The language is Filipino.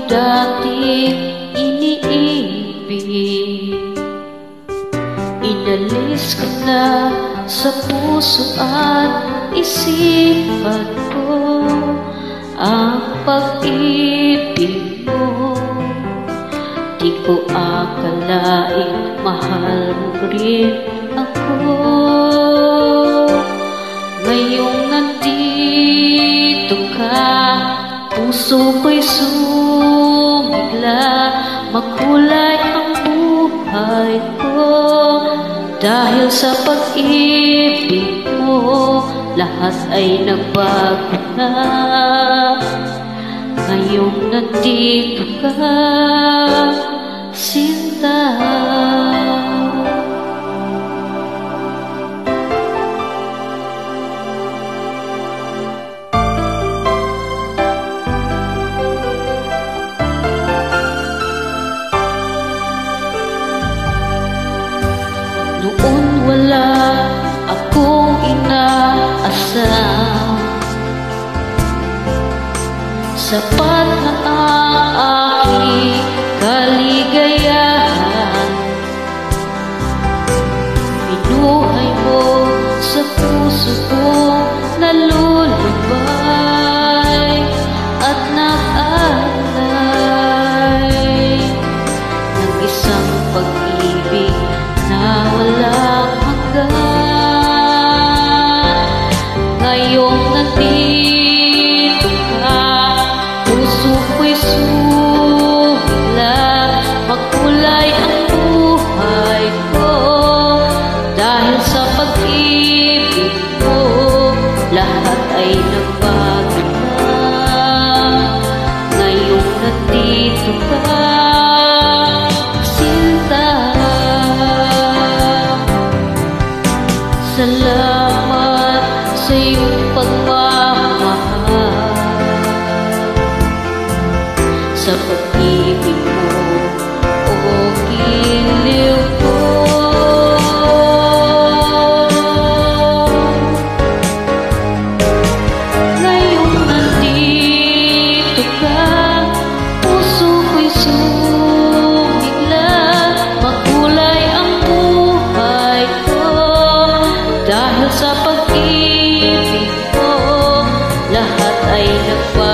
dati iniibig, inalis ko na sa puso at isipan ko ang pag-ibig mo. Di ko akalain mahal mo rin ako. Ngayong nandito ka, puso ko'y sumigla, makulay ang buhay ko. Dahil sa pag-ibig mo, lahat ay nagbago na. Ngayong nandito ka, Sinta. Noon wala akong inaasam, sapat na ang aking kaligayahan. Binuhay mo sa puso kong nalulubay at nag-alay ng isang pag-ibig na walang hanggan. Ngayong nandito ka, puso ko'y sumigla, makulay ang buhay ko. Dahil sa pag-ibig mo, lahat ay nagbago na. Ngayong nandito ka, salamat sa iyong pagmamahal, sa pag-ibig mo, o giliw ko. Ngayong nandito ka, puso ko'y sumigla, makulay ang buhay ko. Dahil sa pag-ibig mo, lahat ay nagbago.